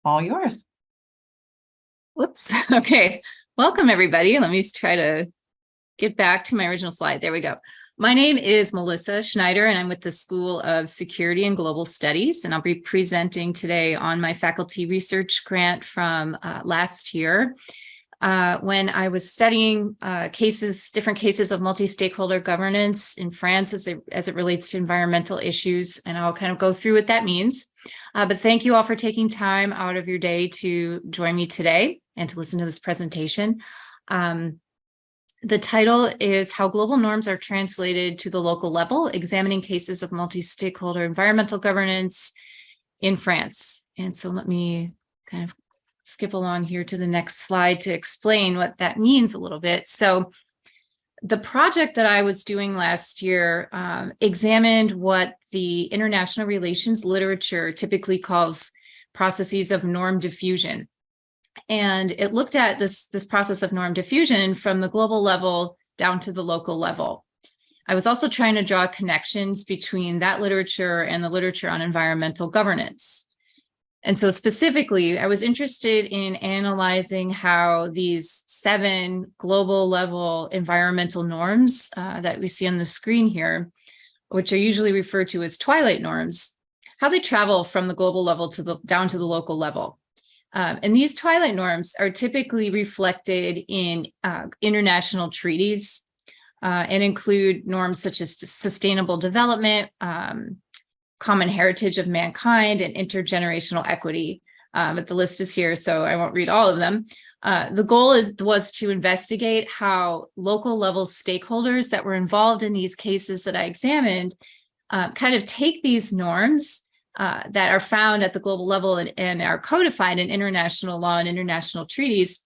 All yours. Whoops. Okay. Welcome, everybody. Let me try to get back to my original slide. There we go. My name is Melissa Schnyder, and I'm with the School of Security and Global Studies, and I'll be presenting today on my faculty research grant from last year when I was studying different cases of multi-stakeholder governance in France as it relates to environmental issues, and I'll kind of go through what that means. But thank you all for taking time out of your day to join me today and to listen to this presentation. The title is How Global Norms Are Translated to the Local Level, Examining Cases of Multi-Stakeholder Environmental Governance in France. And so let me kind of skip along here to the next slide to explain what that means a little bit. So the project that I was doing last year examined what the international relations literature typically calls processes of norm diffusion. And it looked at this process of norm diffusion from the global level down to the local level. I was also trying to draw connections between that literature and the literature on environmental governance. And so specifically, I was interested in analyzing how these 7 global level environmental norms that we see on the screen here, which are usually referred to as twilight norms, how they travel from the global level down to the local level. And these twilight norms are typically reflected in international treaties and include norms such as sustainable development, common heritage of mankind, and intergenerational equity. But the list is here, so I won't read all of them. The goal was to investigate how local level stakeholders that were involved in these cases that I examined kind of take these norms that are found at the global level and are codified in international law and international treaties,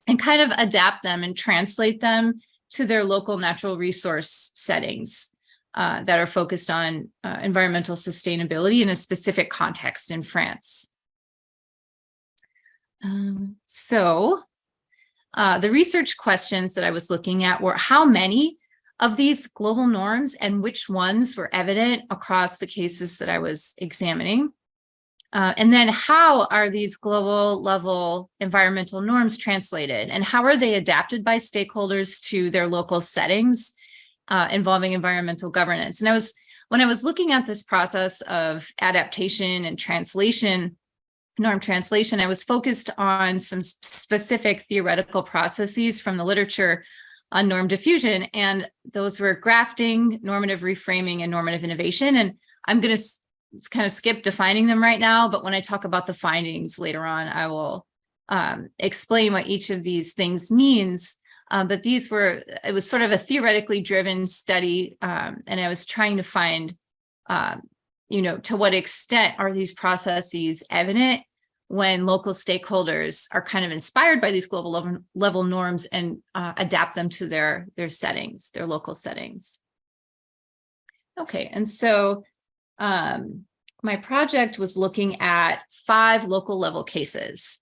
and kind of adapt them and translate them to their local natural resource settings that are focused on environmental sustainability in a specific context in France. The research questions that I was looking at were how many of these global norms and which ones were evident across the cases that I was examining. And then how are these global level environmental norms translated, and how are they adapted by stakeholders to their local settings involving environmental governance? And when I was looking at this process of adaptation and translation, norm translation, I was focused on some specific theoretical processes from the literature on norm diffusion, and those were grafting, normative reframing, and normative innovation. And I'm going to kind of skip defining them right now, but when I talk about the findings later on, I will explain what each of these things means. But it was sort of a theoretically driven study, and I was trying to find, to what extent are these processes evident when local stakeholders are kind of inspired by these global level norms and adapt them to their settings, their local settings. Okay, and so my project was looking at 5 local level cases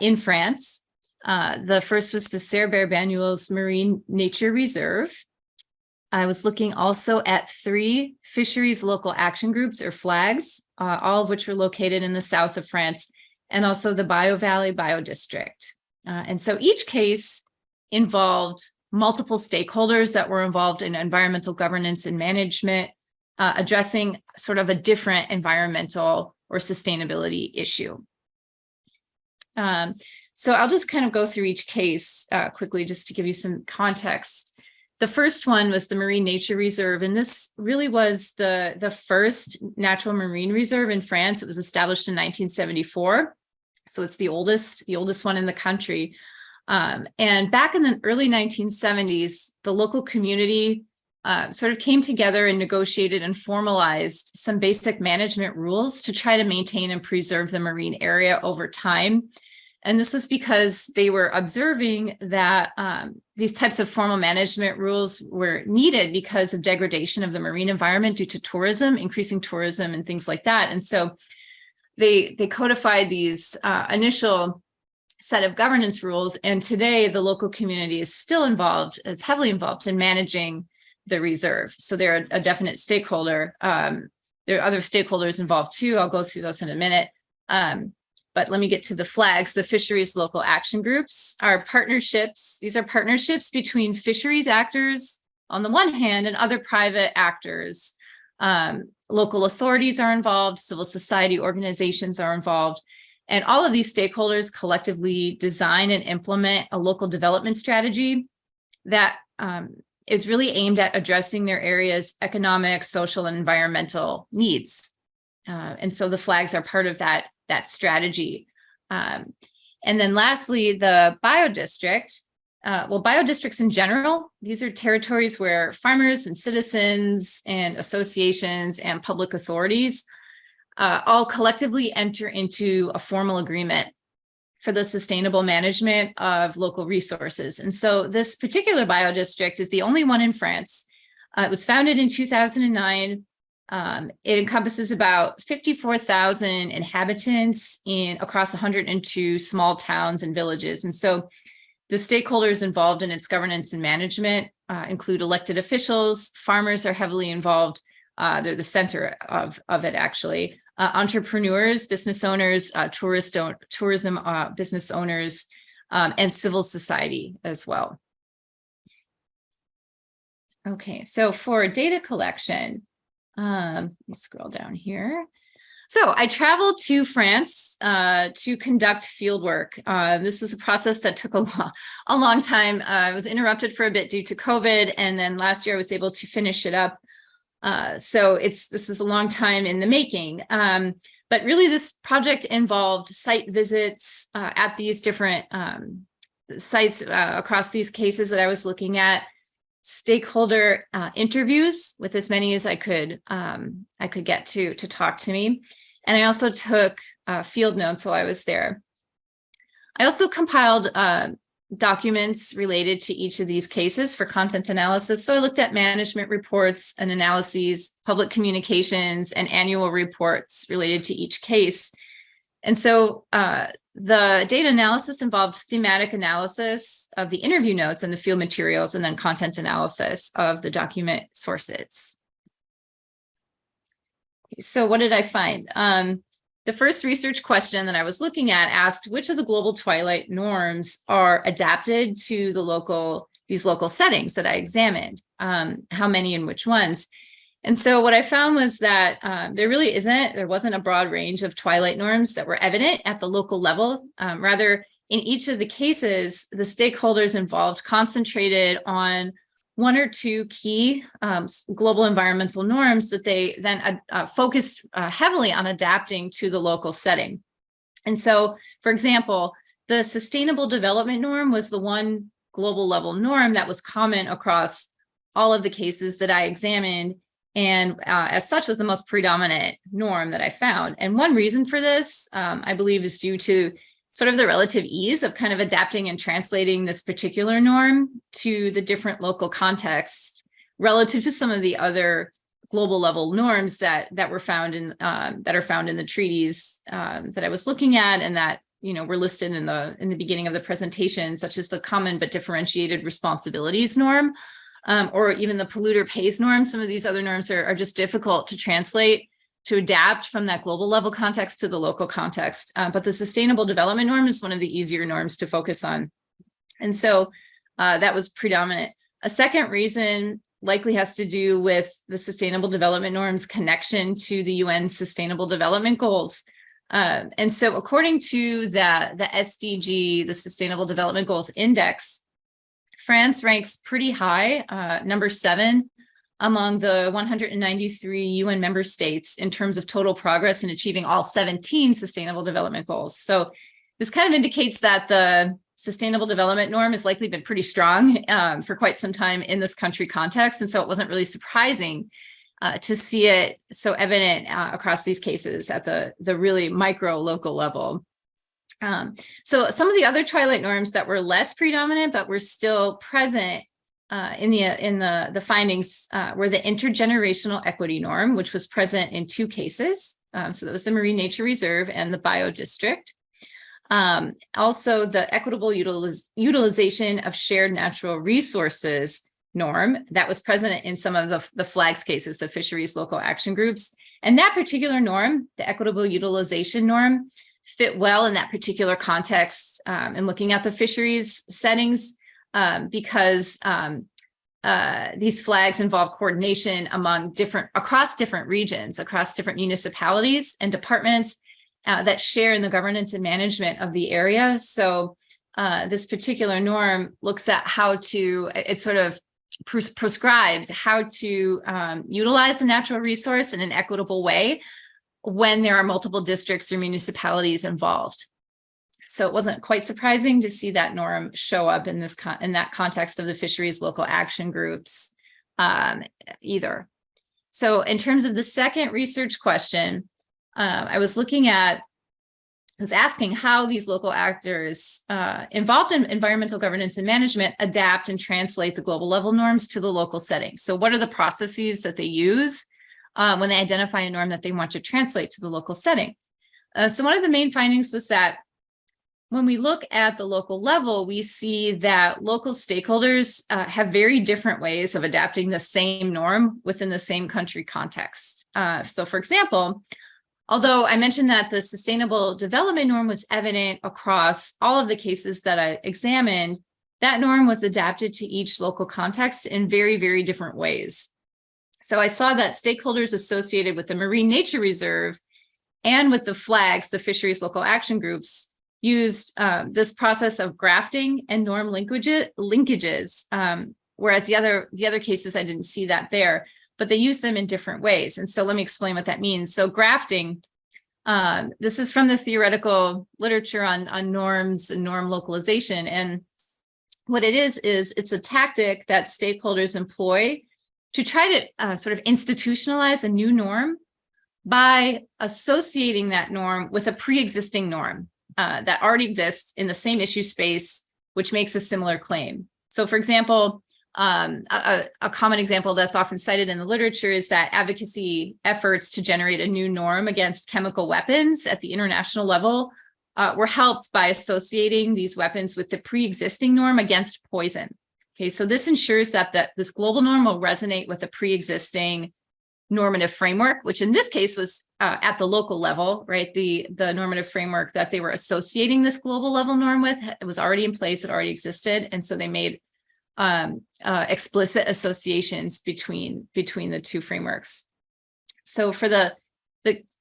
in France. The first was the Cerbère-Banyuls Marine Nature Reserve. I was looking also at 3 fisheries local action groups or flags, all of which were located in the south of France, and also the Bio Valley Biodistrict. And so each case involved multiple stakeholders that were involved in environmental governance and management, addressing sort of a different environmental or sustainability issue. So I'll just kind of go through each case quickly just to give you some context. The first one was the Marine Nature Reserve, and this really was the first natural marine reserve in France. It was established in 1974, so it's the oldest one in the country. And back in the early 1970s, the local community sort of came together and negotiated and formalized some basic management rules to try to maintain and preserve the marine area over time. And this was because they were observing that these types of formal management rules were needed because of degradation of the marine environment due to tourism, increasing tourism and things like that. And so they codified these initial set of governance rules. And today the local community is still involved, is heavily involved in managing the reserve. So they're a definite stakeholder. There are other stakeholders involved too. I'll go through those in a minute. But let me get to the flags. The fisheries local action groups are partnerships. These are partnerships between fisheries actors on the one hand and other private actors. Local authorities are involved, civil society organizations are involved, and all of these stakeholders collectively design and implement a local development strategy that is really aimed at addressing their area's economic, social, and environmental needs. And so the flags are part of that strategy. And then lastly, the biodistrict. Well, biodistricts in general, these are territories where farmers and citizens and associations and public authorities all collectively enter into a formal agreement for the sustainable management of local resources. And so this particular biodistrict is the only one in France. It was founded in 2009. It encompasses about 54,000 inhabitants across 102 small towns and villages. And so the stakeholders involved in its governance and management include elected officials. Farmers are heavily involved. They're the center of it, actually. Entrepreneurs, business owners, tourism business owners, and civil society as well. Okay, so for data collection, let me scroll down here. So I traveled to France to conduct field work. This was a process that took a long time. I was interrupted for a bit due to COVID, and then last year I was able to finish it up. So this was a long time in the making. But really this project involved site visits at these different sites across these cases that I was looking at, stakeholder interviews with as many as I could get to talk to me. And I also took field notes while I was there. I also compiled documents related to each of these cases for content analysis. So I looked at management reports and analyses, public communications, and annual reports related to each case. And so the data analysis involved thematic analysis of the interview notes and the field materials, and then content analysis of the document sources. So what did I find? The first research question that I was looking at asked which of the global twilight norms are adapted to these local settings that I examined, how many and which ones. And so what I found was that there wasn't a broad range of twilight norms that were evident at the local level. Rather, in each of the cases, the stakeholders involved concentrated on one or two key global environmental norms that they then focused heavily on adapting to the local setting. And so, for example, the sustainable development norm was the one global level norm that was common across all of the cases that I examined, and as such was the most predominant norm that I found. And one reason for this, I believe, is due to sort of the relative ease of kind of adapting and translating this particular norm to the different local contexts relative to some of the other global level norms that were found in that are found in the treaties that I was looking at, and that were listed in the beginning of the presentation, such as the common but differentiated responsibilities norm, or even the polluter pays norm. Some of these other norms are just difficult to translate, to adapt from that global level context to the local context. But the sustainable development norm is one of the easier norms to focus on. And so that was predominant. A second reason likely has to do with the sustainable development norm's connection to the UN Sustainable Development Goals. And so according to the SDG, the Sustainable Development Goals Index, France ranks pretty high, number 7, among the 193 UN member states in terms of total progress in achieving all 17 sustainable development goals. So this kind of indicates that the sustainable development norm has likely been pretty strong for quite some time in this country context. And so it wasn't really surprising to see it so evident across these cases at the really micro local level. So some of the other twilight norms that were less predominant but were still present in the findings were the intergenerational equity norm, which was present in 2 cases. So that was the Marine Nature Reserve and the Biodistrict. Also, the equitable utilization of shared natural resources norm that was present in some of the flags cases, the fisheries local action groups. And that particular norm, the equitable utilization norm, fit well in that particular context and looking at the fisheries settings because these flags involve coordination across different regions, across different municipalities and departments that share in the governance and management of the area. So this particular norm looks at how to, it sort of prescribes how to utilize the natural resource in an equitable way when there are multiple districts or municipalities involved. So it wasn't quite surprising to see that norm show up in that context of the fisheries local action groups either. So in terms of the second research question, I was asking how these local actors involved in environmental governance and management adapt and translate the global level norms to the local setting. So what are the processes that they use when they identify a norm that they want to translate to the local setting? So one of the main findings was that when we look at the local level, we see that local stakeholders have very different ways of adapting the same norm within the same country context. So for example, although I mentioned that the sustainable development norm was evident across all of the cases that I examined, that norm was adapted to each local context in very, very different ways. So I saw that stakeholders associated with the Marine Nature Reserve and with the flags, the fisheries local action groups, used this process of grafting and norm linkages, whereas the other cases I didn't see that there, but they use them in different ways. And so let me explain what that means. So grafting, this is from the theoretical literature on norms and norm localization. And what it is it's a tactic that stakeholders employ to try to sort of institutionalize a new norm by associating that norm with a pre-existing norm that already exists in the same issue space, which makes a similar claim. So for example, a common example that's often cited in the literature is that advocacy efforts to generate a new norm against chemical weapons at the international level were helped by associating these weapons with the pre-existing norm against poison. Okay, so this ensures that this global norm will resonate with a pre-existing normative framework, which in this case was at the local level, right? The normative framework that they were associating this global level norm with, it was already in place, it already existed. And so they made explicit associations between the two frameworks. So for the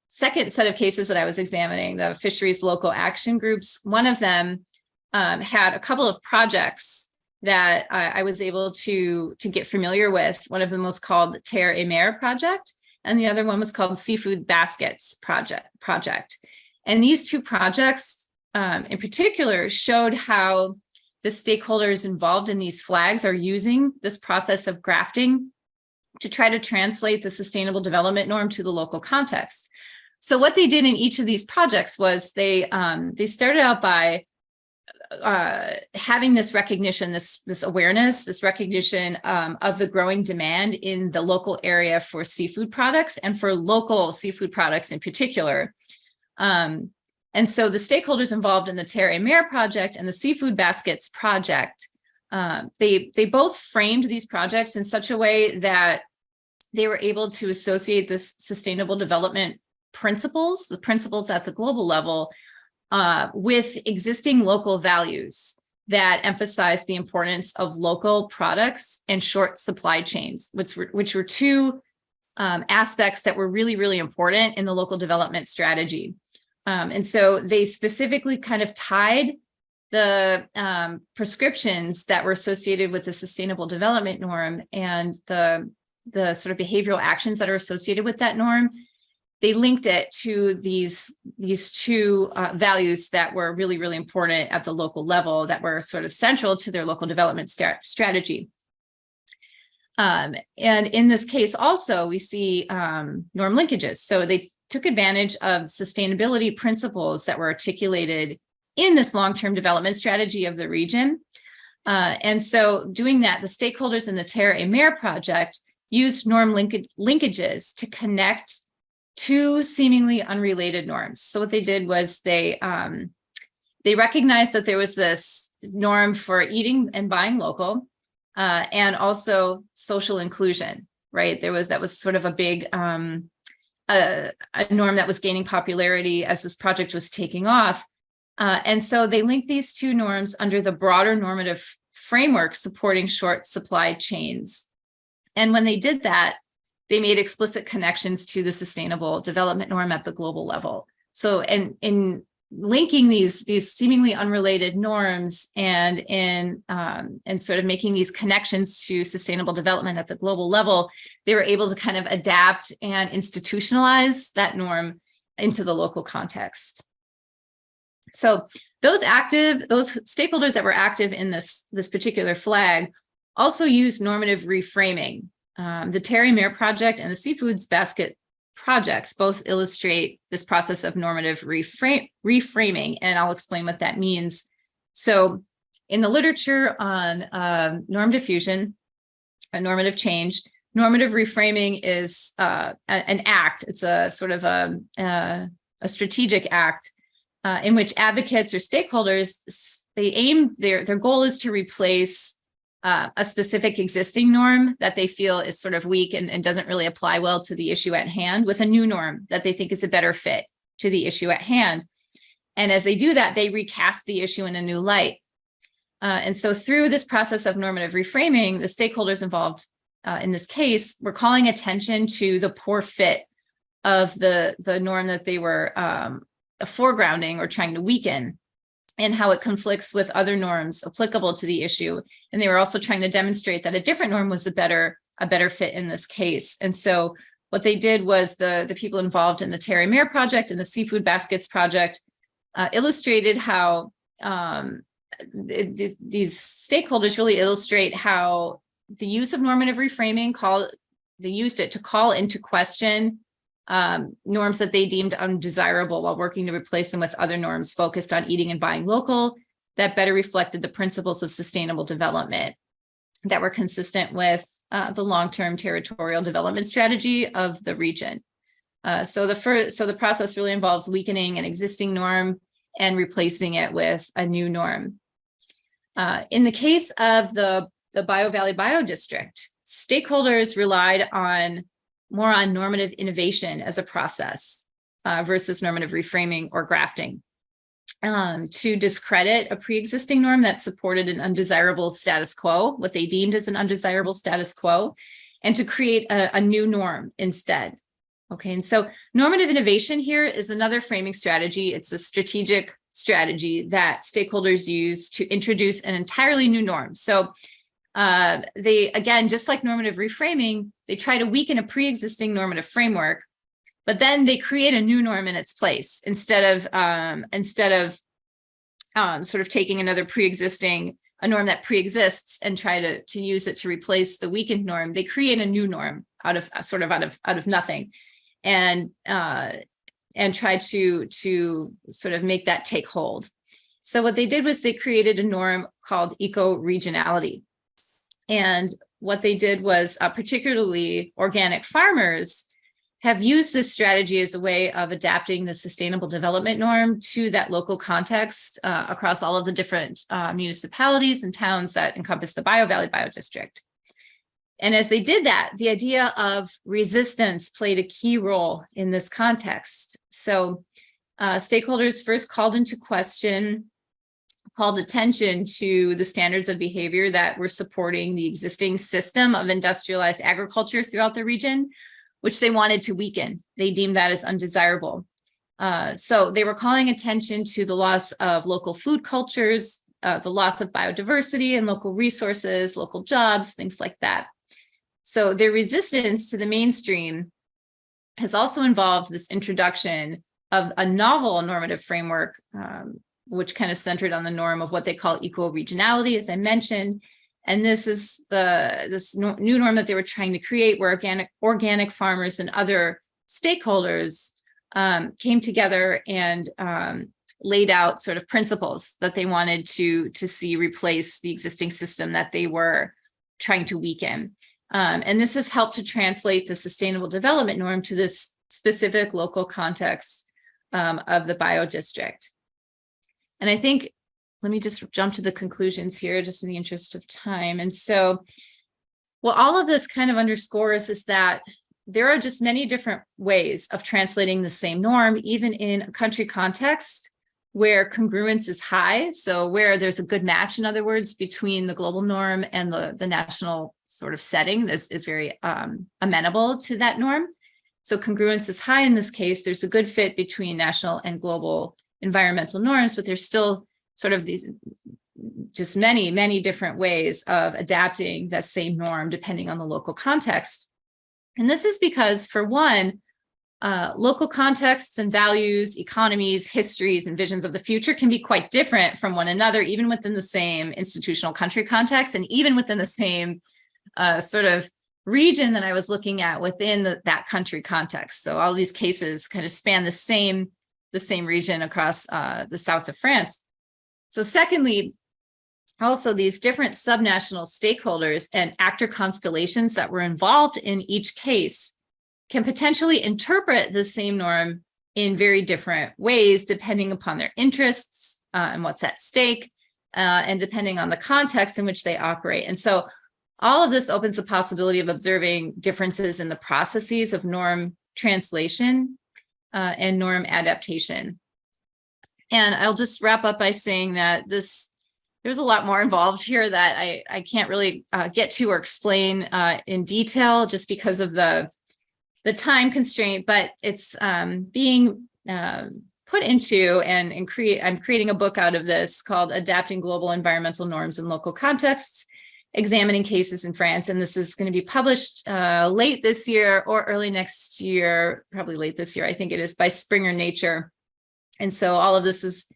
second set of cases that I was examining, the fisheries local action groups, one of them had a couple of projects that I was able to get familiar with. One of them was called Terre et Mer Project, and the other one was called Seafood Baskets Project. And these two projects in particular showed how the stakeholders involved in these flags are using this process of grafting to try to translate the sustainable development norm to the local context. So what they did in each of these projects was they started out by having this recognition, this awareness, this recognition of the growing demand in the local area for seafood products and for local seafood products in particular. And so the stakeholders involved in the Terre et Mer Project and the Seafood Baskets Project, they both framed these projects in such a way that they were able to associate this sustainable development principles, the principles at the global level, with existing local values that emphasize the importance of local products and short supply chains, which were two aspects that were really, really important in the local development strategy. And so they specifically kind of tied the prescriptions that were associated with the sustainable development norm and the sort of behavioral actions that are associated with that norm. They linked it to these two values that were really, really important at the local level that were sort of central to their local development strategy. And in this case also, we see norm linkages. So they took advantage of sustainability principles that were articulated in this long-term development strategy of the region. And so doing that, the stakeholders in the Terre et Mer Project used norm linkages to connect two seemingly unrelated norms. So what they did was they recognized that there was this norm for eating and buying local, and also social inclusion, right? That was sort of a big a norm that was gaining popularity as this project was taking off. And so they linked these two norms under the broader normative framework supporting short supply chains. And when they did that, they made explicit connections to the sustainable development norm at the global level. So in linking these seemingly unrelated norms and sort of making these connections to sustainable development at the global level, they were able to kind of adapt and institutionalize that norm into the local context. So those stakeholders that were active in this particular flag also used normative reframing. The Terry Mayer project and the Seafoods Basket projects both illustrate this process of normative reframing, and I'll explain what that means. So in the literature on norm diffusion and normative change, normative reframing is an act. It's a sort of a strategic act in which advocates or stakeholders, their goal is to replace a specific existing norm that they feel is sort of weak and doesn't really apply well to the issue at hand with a new norm that they think is a better fit to the issue at hand. And as they do that, they recast the issue in a new light. And so through this process of normative reframing, the stakeholders involved in this case were calling attention to the poor fit of the norm that they were foregrounding or trying to weaken, and how it conflicts with other norms applicable to the issue. And they were also trying to demonstrate that a different norm was a better fit in this case. And so what they did was the people involved in the Terry Mayer project and the Seafood Baskets project illustrated how these stakeholders really illustrate how the use of normative reframing they used it to call into question norms that they deemed undesirable while working to replace them with other norms focused on eating and buying local that better reflected the principles of sustainable development that were consistent with the long-term territorial development strategy of the region. So the process really involves weakening an existing norm and replacing it with a new norm. In the case of the Bio Valley Biodistrict, stakeholders relied more on normative innovation as a process versus normative reframing or grafting to discredit a pre-existing norm that supported an undesirable status quo, what they deemed as an undesirable status quo, and to create a new norm instead. Okay, and so normative innovation here is another framing strategy. It's a strategic strategy that stakeholders use to introduce an entirely new norm. So they, again, just like normative reframing, they try to weaken a pre-existing normative framework, but then they create a new norm in its place instead of sort of taking another a norm that pre-exists and try to use it to replace the weakened norm. They create a new norm out of nothing, and try to sort of make that take hold. So what they did was they created a norm called eco-regionality. And what they did was particularly organic farmers have used this strategy as a way of adapting the sustainable development norm to that local context across all of the different municipalities and towns that encompass the Bio Valley Biodistrict. And as they did that, the idea of resistance played a key role in this context. So stakeholders first called attention to the standards of behavior that were supporting the existing system of industrialized agriculture throughout the region, which they wanted to weaken. They deemed that as undesirable. So they were calling attention to the loss of local food cultures, the loss of biodiversity and local resources, local jobs, things like that. So their resistance to the mainstream has also involved this introduction of a novel normative framework, which kind of centered on the norm of what they call eco-regionality, as I mentioned. And this is this new norm that they were trying to create, where organic farmers and other stakeholders came together and laid out sort of principles that they wanted to see replace the existing system that they were trying to weaken. And this has helped to translate the sustainable development norm to this specific local context of the biodistrict. And I think, let me just jump to the conclusions here, just in the interest of time. And so what all of this kind of underscores is that there are just many different ways of translating the same norm, even in a country context where congruence is high. So where there's a good match, in other words, between the global norm and the national sort of setting that is very amenable to that norm. So congruence is high in this case. There's a good fit between national and global environmental norms, but there's still sort of these just many, many different ways of adapting that same norm depending on the local context. And this is because, for one, local contexts and values, economies, histories, and visions of the future can be quite different from one another, even within the same institutional country context, and even within the same sort of region that I was looking at within that country context. So all these cases kind of span the same region across the south of France. So secondly, also these different subnational stakeholders and actor constellations that were involved in each case can potentially interpret the same norm in very different ways, depending upon their interests and what's at stake, and depending on the context in which they operate. And so all of this opens the possibility of observing differences in the processes of norm translation and norm adaptation. And I'll just wrap up by saying that there's a lot more involved here that I can't really get to or explain in detail just because of the time constraint, but it's being put into and I'm creating a book out of this called Adapting Global Environmental Norms in Local Contexts, Examining Cases in France. And this is going to be published late this year or early next year, probably late this year, I think it is, by Springer Nature. And so all of this is,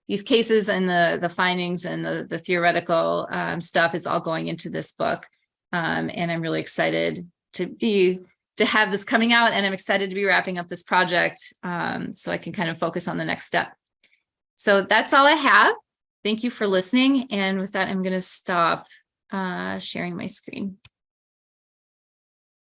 these cases and the findings and the theoretical stuff is all going into this book. And I'm really excited to have this coming out, and I'm excited to be wrapping up this project so I can kind of focus on the next step. So that's all I have. Thank you for listening. And with that, I'm going to stop sharing my screen.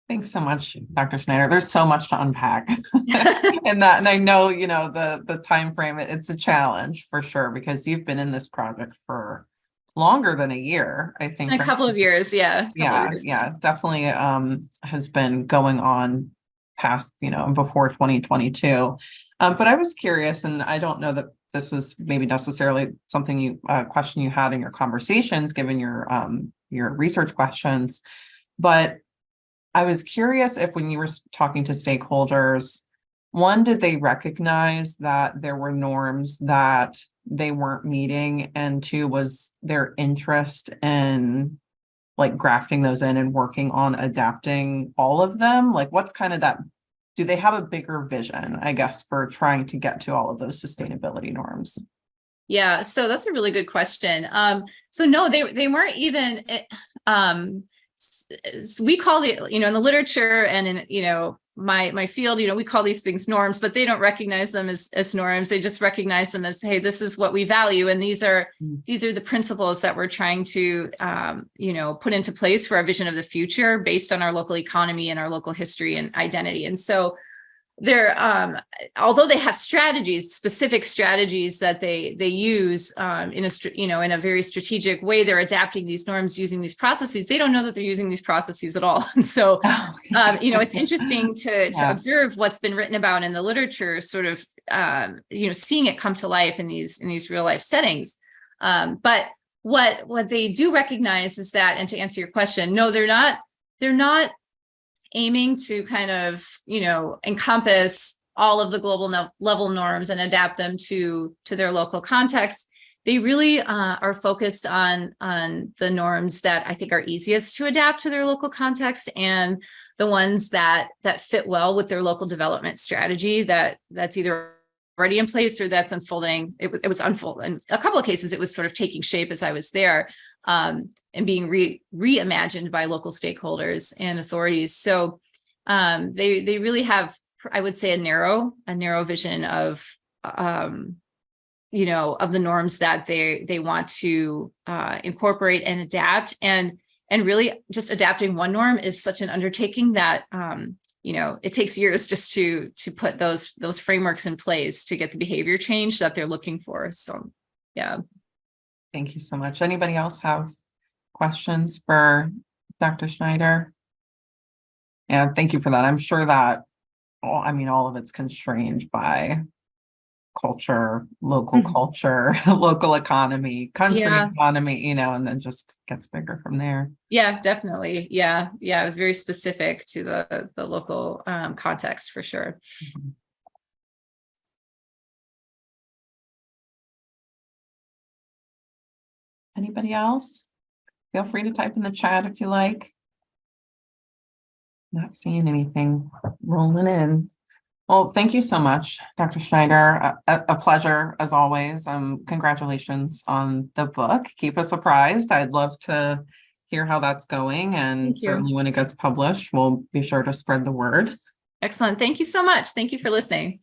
Thanks so much, Dr. Schnyder. There's so much to unpack in that. And I know, the time frame, it's a challenge for sure, because you've been in this project for longer than a year, I think. A couple of years, yeah. Yeah, definitely has been going on past, before 2022. But I was curious, and I don't know that this was maybe necessarily something question you had in your conversations, given your research questions, but I was curious if, when you were talking to stakeholders, one, did they recognize that there were norms that they weren't meeting? And two, was their interest in grafting those in and working on adapting all of them? What's kind of that, do they have a bigger vision, I guess, for trying to get to all of those sustainability norms? Yeah, so that's a really good question. So no, they weren't even, we call it, in the literature and in, my field, we call these things norms, but they don't recognize them as norms. They just recognize them as, hey, this is what we value. And these are the principles that we're trying to, put into place for our vision of the future based on our local economy and our local history and identity. And so they're, although they have specific strategies that they use in a very strategic way, they're adapting these norms using these processes. They don't know that they're using these processes at all. And so, it's interesting to observe what's been written about in the literature, sort of, seeing it come to life in these real life settings. But what they do recognize is that, and to answer your question, no, they're not aiming to kind of, encompass all of the global level norms and adapt them to their local context. They really are focused on the norms that I think are easiest to adapt to their local context, and the ones that fit well with their local development strategy that's either already in place or that's unfolding. It was unfolding. In a couple of cases, it was sort of taking shape as I was there, and being reimagined by local stakeholders and authorities. So they really have, I would say, a narrow vision of the norms that they want to incorporate and adapt, and really just adapting one norm is such an undertaking that it takes years just to put those frameworks in place to get the behavior change that they're looking for. So, yeah. Thank you so much. Anybody else have questions for Dr. Schnyder? Yeah, thank you for that. I'm sure that, all of it's constrained by culture, local Mhm. culture, local economy, country Yeah. economy, and then just gets bigger from there. Yeah, definitely. Yeah. Yeah. It was very specific to the local context for sure. Mhm. Anybody else? Feel free to type in the chat if you like. Not seeing anything rolling in. Well, thank you so much, Dr. Schnyder. A pleasure as always. Congratulations on the book. Keep us apprised. I'd love to hear how that's going, and Thank you. certainly when it gets published, we'll be sure to spread the word. Excellent. Thank you so much. Thank you for listening.